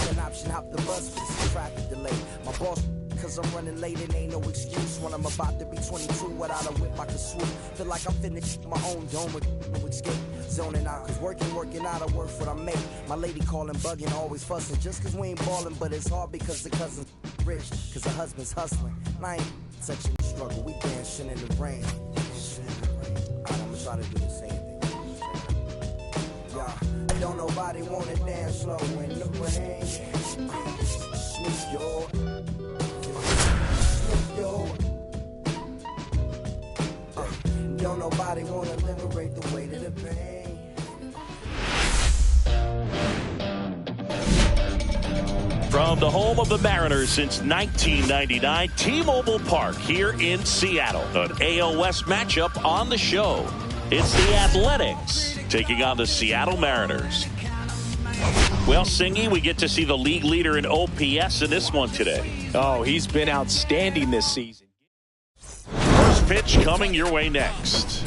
an option, hop the bus, but it's a traffic delay. My boss, cause I'm running late, and ain't no excuse. When I'm about to be 22, without a whip I can swoop. Feel like I'm finished my own dome with no escape. Zoning out, cause working out of worth what I make. My lady calling, bugging, always fussing. Just cause we ain't ballin', but it's hard because the cousin's rich. Cause the husband's hustling. And I ain't such a struggle, we dancing in the rain. Alright, I'ma try to do the same thing. Yeah, don't nobody wanna dance slow in the rain. Sneak your don't nobody wanna liberate the weight of the pain. From the home of the Mariners since 1999, T-Mobile Park here in Seattle. An AL West matchup on the show. It's the Athletics taking on the Seattle Mariners. Well, Singy, we get to see the league leader in OPS in this one today. Oh, he's been outstanding this season. First pitch coming your way next.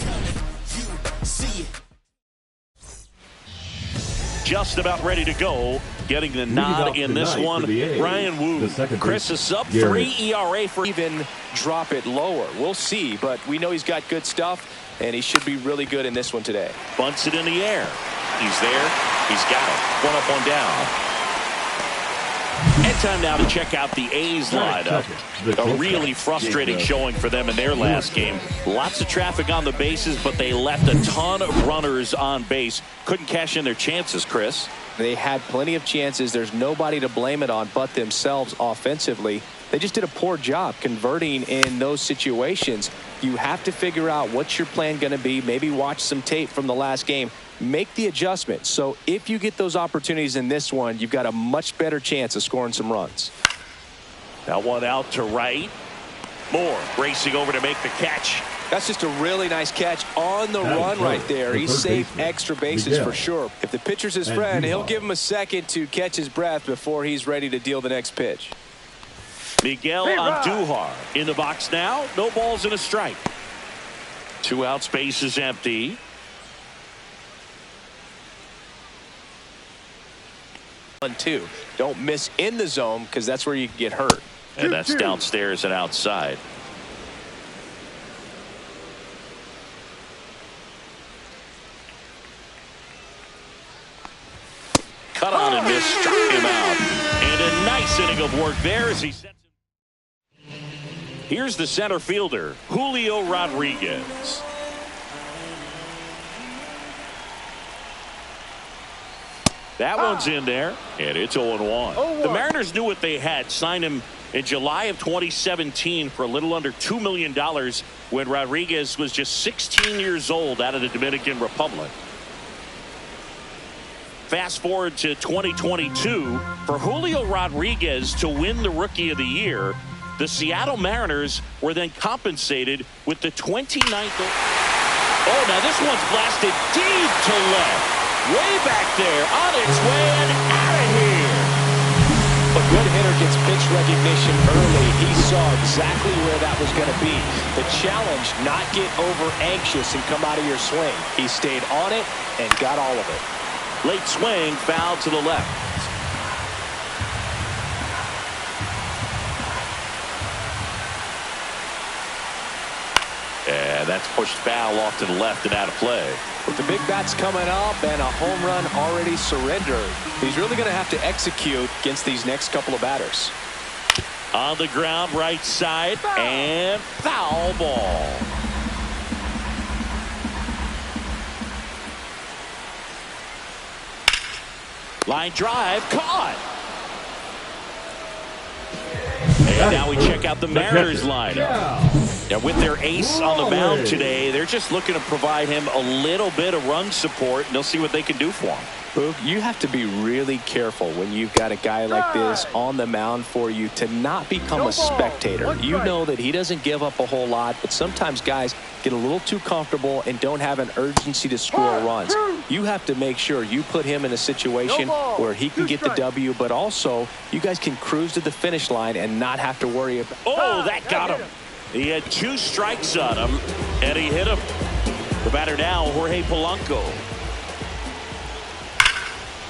Just about ready to go. Getting the nod in this one, Ryan Wu. Chris, a sub-3 ERA for even drop it lower. We'll see, but we know he's got good stuff, and he should be really good in this one today. Bunts it in the air. He's there. He's got it. One up, one down. And time now to check out the A's lineup. A really frustrating showing for them in their last game. Lots of traffic on the bases, but they left a ton of runners on base. Couldn't cash in their chances, Chris. They had plenty of chances. There's nobody to blame it on but themselves offensively. They just did a poor job converting in those situations. You have to figure out what's your plan going to be. Maybe watch some tape from the last game. Make the adjustment. So if you get those opportunities in this one, you've got a much better chance of scoring some runs. That one out to right. Moore racing over to make the catch. That's just a really nice catch on the run right there. He saved extra bases for sure. If the pitcher's his friend, he'll give him a second to catch his breath before he's ready to deal the next pitch. Miguel Andujar in the box now. No balls and a strike. 2 outs, base is empty. And 2. Don't miss in the zone because that's where you can get hurt. And that's downstairs and outside. Cut on and miss, struck him out. And a nice inning of work there as he sets him. Here's the center fielder, Julio Rodriguez. That one's in there, and it's 0-1. The Mariners knew what they had. Signed him in July of 2017 for a little under $2 million when Rodriguez was just 16 years old out of the Dominican Republic. Fast forward to 2022, for Julio Rodriguez to win the Rookie of the Year, the Seattle Mariners were then compensated with the 29th. Oh, now this one's blasted deep to left. Way back there, on its way and out of here. A good hitter gets pitch recognition early. He saw exactly where that was going to be. The challenge, not get over anxious and come out of your swing. He stayed on it and got all of it. Late swing, foul to the left. And that's pushed foul off to the left and out of play. With the big bats coming up and a home run already surrendered, he's really going to have to execute against these next couple of batters. On the ground, right side, and foul ball. Line drive, caught. And now we check out the Mariners lineup. Now with their ace on the mound today, they're just looking to provide him a little bit of run support, and they'll see what they can do for him. Boog, you have to be really careful when you've got a guy like this on the mound for you to not become a spectator. You know that he doesn't give up a whole lot, but sometimes guys get a little too comfortable and don't have an urgency to score runs. You have to make sure you put him in a situation where he can get the W, but also you guys can cruise to the finish line and not have to worry about. Oh, that got him. He had 2 strikes on him, and he hit him. The batter now, Jorge Polanco.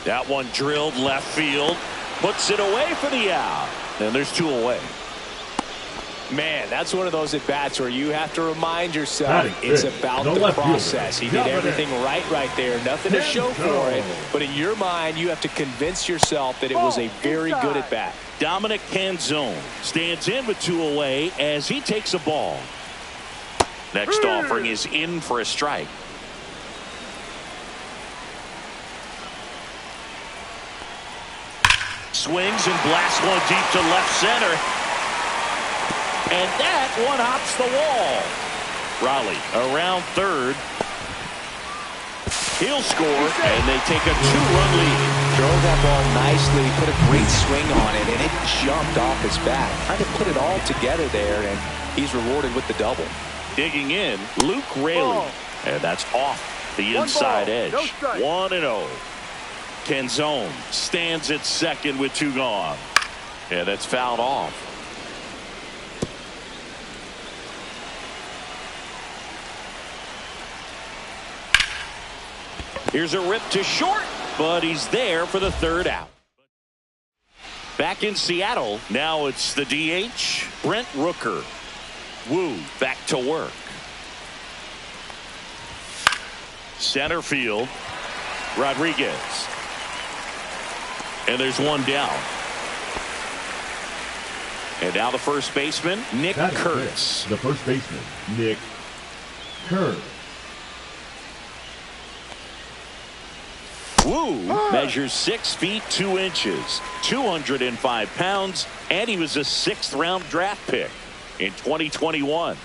That one drilled left field. puts it away for the out. And there's 2 away. Man, that's one of those at-bats where you have to remind yourself it's about the process. He did everything right there. Nothing to show for it. But in your mind, you have to convince yourself that it was a very good at-bat. Dominic Canzone stands in with 2 away as he takes a ball. Next offering is in for a strike. Swings and blasts one deep to left center. And that one hops the wall. Raleigh around third. He'll score, and they take a 2-run lead. Drove that ball nicely, put a great swing on it, and it jumped off his bat. Trying to put it all together there, and he's rewarded with the double. Digging in, Luke Raley. And that's off the inside edge. 1-0. Canzone stands at second with 2 gone. And that's fouled off. Here's a rip to short, but he's there for the 3rd out. Back in Seattle, now it's the DH, Brent Rooker. Wu back to work. Center field, Rodriguez. And there's 1 down. And now the first baseman, Nick Kurtz. The first baseman, Nick Kurtz. Wu measures 6 feet 2 inches, 205 pounds, and he was a 6th-round draft pick in 2021.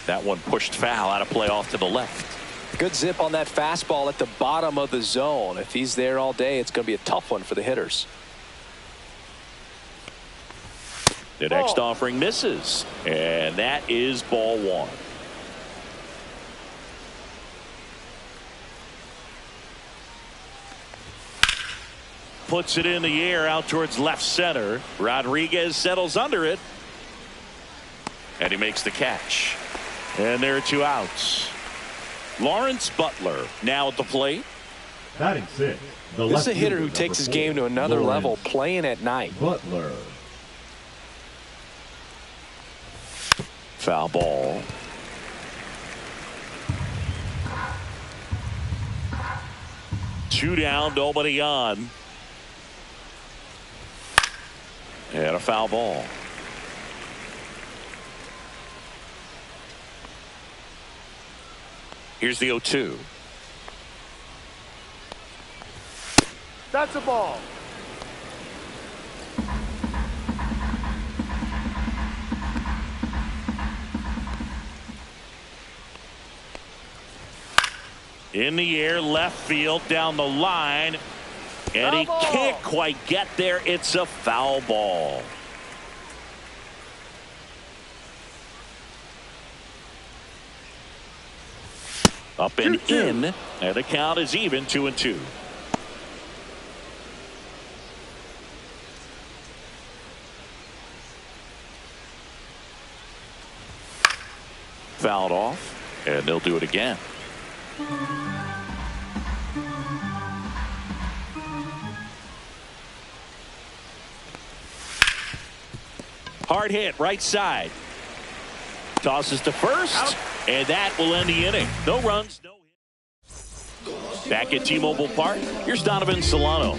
That one pushed foul out of play off to the left. Good zip on that fastball at the bottom of the zone. If he's there all day, it's going to be a tough one for the hitters. The next offering misses, and that is ball 1. Puts it in the air out towards left center. Rodriguez settles under it. And he makes the catch. And there are 2 outs. Lawrence Butler now at the plate. Batting 6. This is a hitter who takes his game to another level, playing at night. Butler. Foul ball. Two down, nobody on. And a foul ball. Here's the 0-2. That's a ball. In the air, left field, down the line. And he can't quite get there. It's a foul ball. Up and in, and the count is even, 2-2. Fouled off, and they'll do it again. Hard hit, right side. Tosses to first, out. And that will end the inning. No runs, no hits. Back at T-Mobile Park, here's Donovan Solano.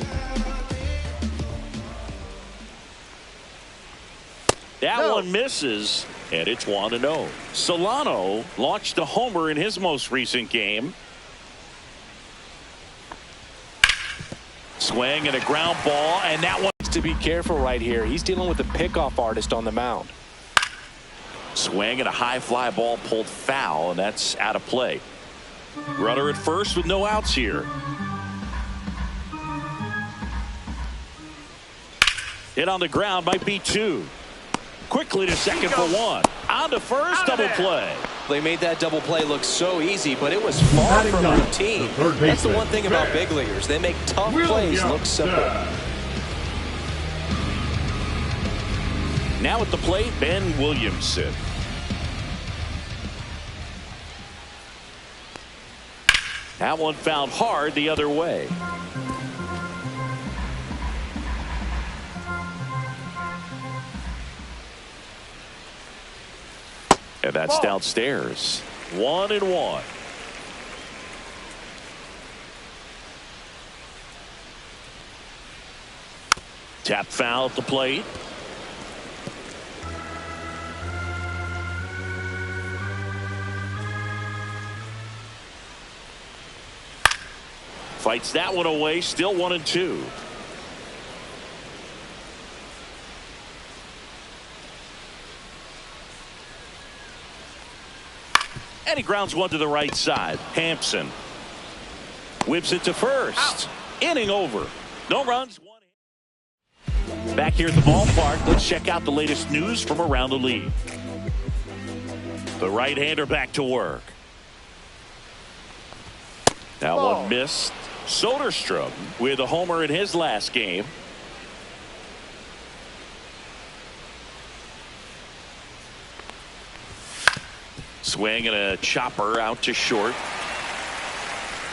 That one misses, and it's 1-0. Solano launched a homer in his most recent game. Swing and a ground ball, and that one. To be careful right here. He's dealing with a pickoff artist on the mound. Swing and a high fly ball pulled foul, and that's out of play. Runner at first with no outs here. Hit on the ground, might be 2. Quickly to second for 1. On to first, double play. They made that double play look so easy, but it was far from routine. That's the one thing about big leaguers. They make tough plays look simple. Now at the plate, Ben Williamson. That one fouled hard the other way. And that's downstairs. 1-1. Tap foul at the plate. Fights that one away. Still 1-2. And he grounds one to the right side. Hampson whips it to first. Inning over. No runs. Back here at the ballpark, let's check out the latest news from around the league. The right-hander back to work. That one missed. Soderstrom with a homer in his last game. Swing and a chopper out to short.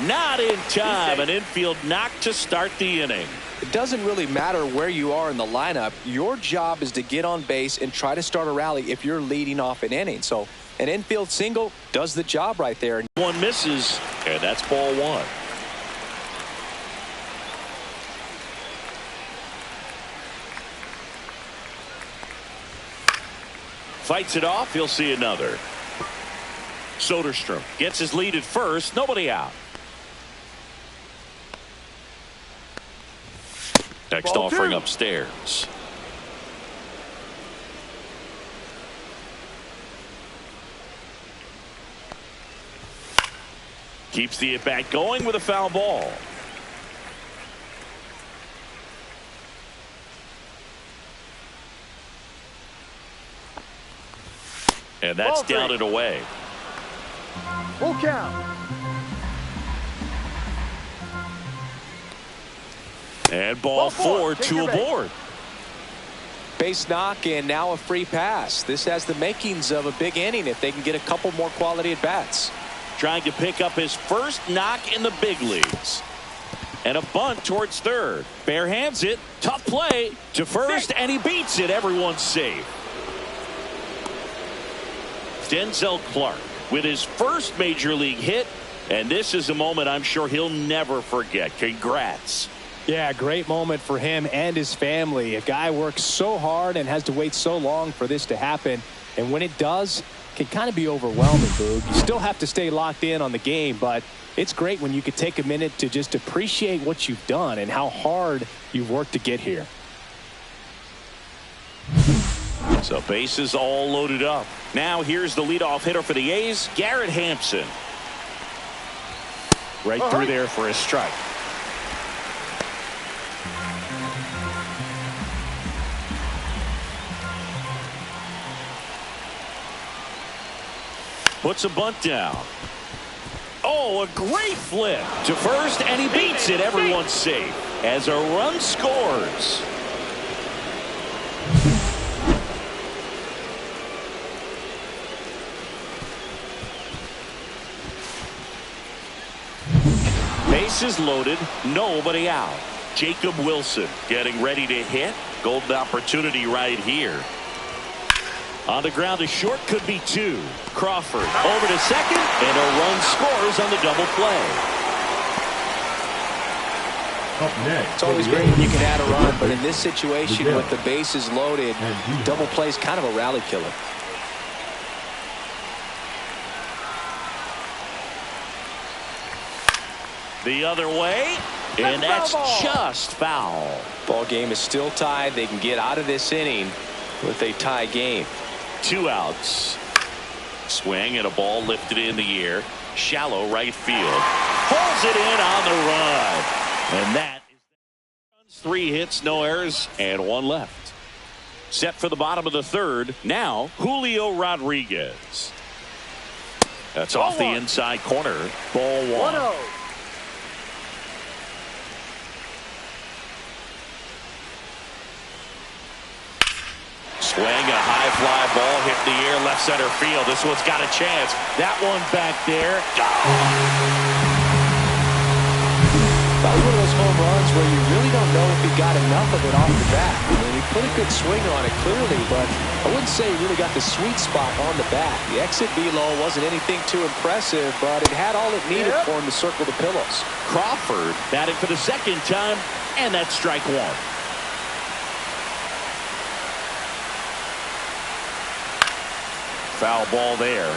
Not in time. An infield knock to start the inning. It doesn't really matter where you are in the lineup. Your job is to get on base and try to start a rally if you're leading off an inning. So an infield single does the job right there. One misses, and that's ball one. Fights it off. He'll see another. Soderstrom gets his lead at first. Nobody out. Next offering upstairs. Keeps the at-bat going with a foul ball. And that's down and away. Full count. And ball four, two aboard. Base knock and now a free pass. This has the makings of a big inning if they can get a couple more quality at bats. Trying to pick up his first knock in the big leagues. And a bunt towards third. Bare hands it. Tough play to first, and he beats it. Everyone's safe. Denzel Clark with his first major league hit. And this is a moment I'm sure he'll never forget. Congrats. Yeah, great moment for him and his family. A guy works so hard and has to wait so long for this to happen. And when it does, it can kind of be overwhelming, Boog. You still have to stay locked in on the game, but it's great when you could take a minute to just appreciate what you've done and how hard you've worked to get here. So bases all loaded up. Now here's the leadoff hitter for the A's, Garrett Hampson. Right through there for a strike. Puts a bunt down. Oh, a great flip to first, and he beats it. Everyone's safe as a run scores. Bases loaded, nobody out. Jacob Wilson getting ready to hit. Golden opportunity right here. On the ground to short, could be two. Crawford over to second, and a run scores on the double play. Up next, it's always great when you can add a run, but in this situation with the bases loaded, double play is kind of a rally killer. The other way, and that's just foul. Ball game is still tied. They can get out of this inning with a tie game. 2 outs. Swing and a ball lifted in the air. Shallow right field. Pulls it in on the run. And that is 3 hits, no errors, and 1 left. Set for the bottom of the third. Now Julio Rodriguez. That's off the inside corner. Ball 1. Swing, a high fly ball hit the air, left center field. This one's got a chance. That one back there. That was one of those home runs where you really really don't know if he got enough of it off the bat. I mean, he put a good swing on it clearly, but I wouldn't say he really got the sweet spot on the bat. The exit velo wasn't anything too impressive, but it had all it needed for him to circle the pillows. Crawford batting for the second time, and that's strike one. Foul ball there.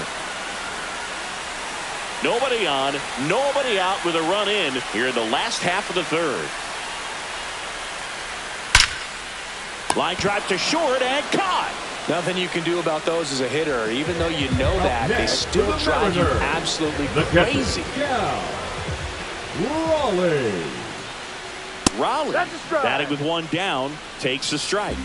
Nobody on, nobody out with a run in here in the last half of the third. Line drive to short and caught. Nothing you can do about those as a hitter. Even though you know that, they still drive you absolutely crazy. Raleigh, batting with one down, takes a strike.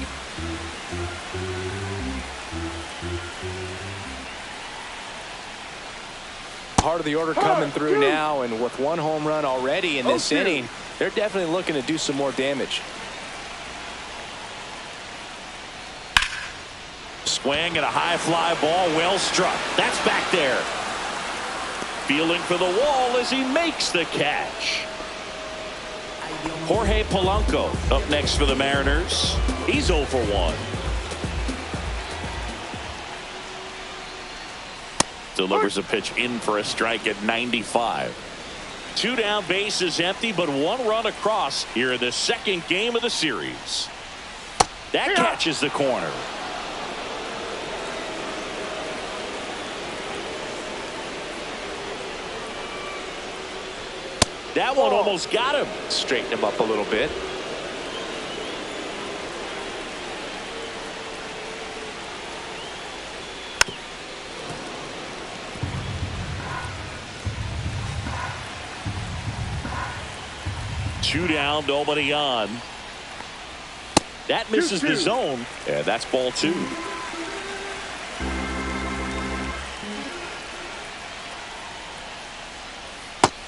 Heart of the order coming through now, and with one home run already in this inning, they're definitely looking to do some more damage. Swing and a high fly ball, well struck. That's back there. Feeling for the wall as he makes the catch. Jorge Polanco up next for the Mariners. He's 0 for 1. Delivers a pitch in for a strike at 95. 2 down, bases empty, but 1 run across here in the second game of the series. That catches the corner. That one almost got him. Straighten him up a little bit. Two down, nobody on. That misses the zone. Yeah, that's ball 2.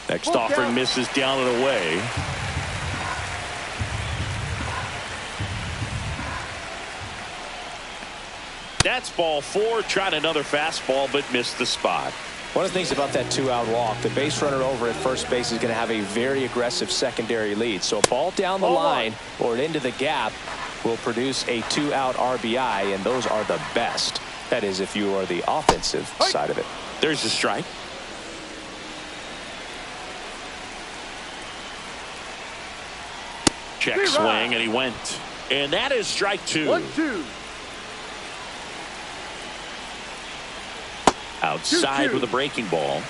Next offering misses down and away. That's ball 4. Tried another fastball, but missed the spot. One of the things about that 2-out walk, the base runner over at first base is going to have a very aggressive secondary lead. So a ball down the line or into the gap will produce a 2-out RBI, and those are the best. That is, if you are the offensive side of it. There's the strike. Check swing, and he went. And that is strike 2. 1-2. Outside with a breaking ball.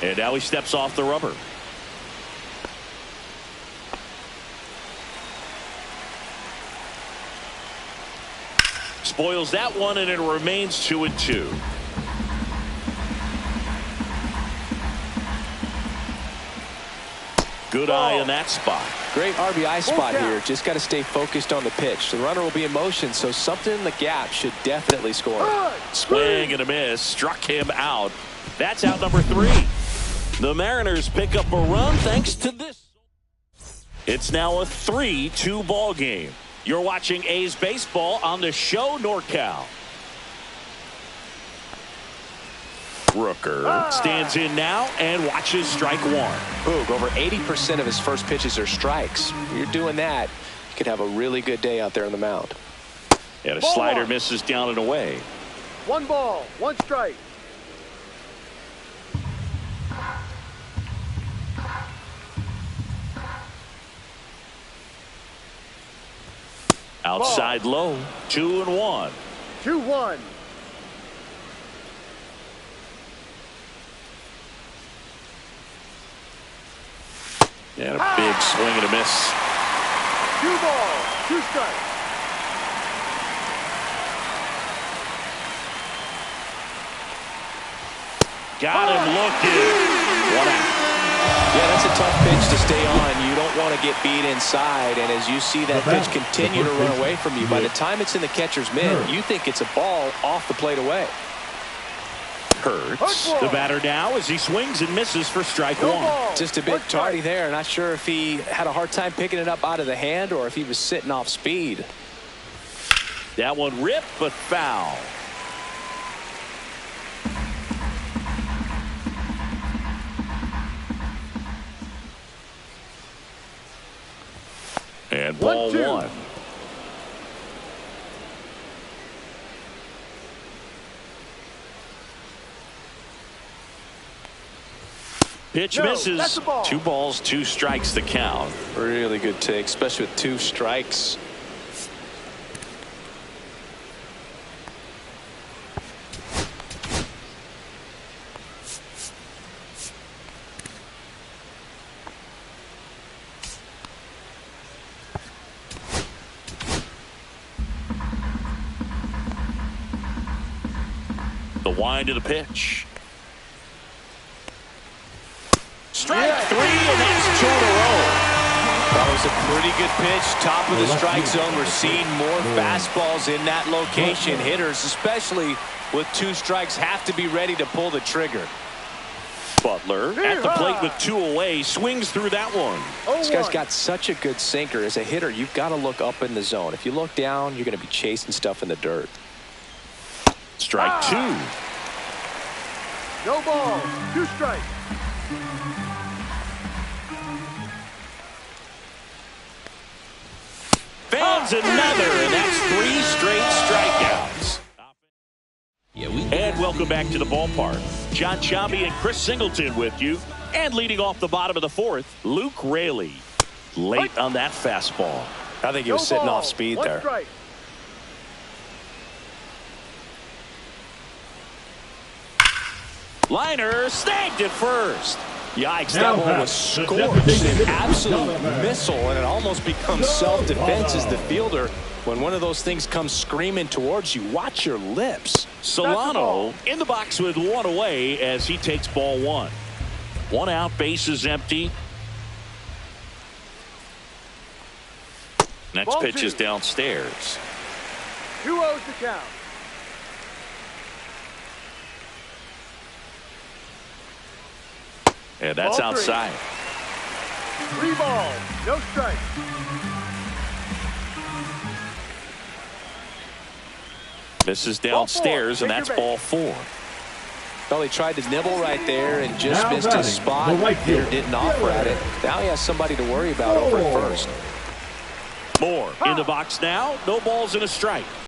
And now he steps off the rubber. Spoils that one, and it remains 2-2. Good eye in that spot. Great RBI spot here. Just got to stay focused on the pitch. The runner will be in motion, so something in the gap should definitely score. Swing and a miss. Struck him out. That's out number 3. The Mariners pick up a run thanks to this. It's now a 3-2 ball game. You're watching A's baseball on the show NorCal. Rooker stands in now and watches strike 1. Boog, over 80% of his first pitches are strikes. You're doing that, you could have a really good day out there on the mound. And a slider misses down and away. 1 ball, 1 strike. Outside low, 2-1. 2-1. And a big swing and a miss. 2 balls, 2 strikes. Got him looking. 1 out. Yeah, that's a tough pitch to stay on. You don't want to get beat inside, and as you see that pitch continue to run away from you, by the time it's in the catcher's mitt, you think it's a ball off the plate away. Hurts the batter now as he swings and misses for strike 1. Just a bit tardy there. Not sure if he had a hard time picking it up out of the hand or if he was sitting off speed. That one ripped but foul. And ball 1-2. one. Pitch No, misses. that's a ball. 2 balls, 2 strikes the count. Really good take, especially with 2 strikes. The wind of the pitch. Strike 3, and that's 2 in a row. That was a pretty good pitch. Top of the strike zone. We're seeing more fastballs in that location. Hitters, especially with 2 strikes, have to be ready to pull the trigger. Butler at the plate with 2 away. Swings through that one. This guy's got such a good sinker. As a hitter, you've got to look up in the zone. If you look down, you're going to be chasing stuff in the dirt. Strike 2. No ball. 2 strikes. Fans another, and that's 3 straight strikeouts. And welcome back to the ballpark. John Chambi and Chris Singleton with you. And leading off the bottom of the 4th, Luke Raley. Late on that fastball. I think he was sitting off speed 1 there. strike. Liner snagged at first. Yikes, that one was scorched. An absolute missile, and it almost becomes self-defense as the fielder. When one of those things comes screaming towards you, watch your lips. Solano in the box with 1 away as he takes ball 1. 1 out, bases empty. Next Ball pitch 2. is downstairs. 2-0's the count. And that's Ball 3. outside. 3 balls. No strikes. Misses downstairs, and that's ball 4. Well, he tried to nibble right there and just Now missed his batting, spot. the right Hitter fielder. didn't offer at it. Now he has somebody to worry about over at first. Moore in the box now. No balls and a strike.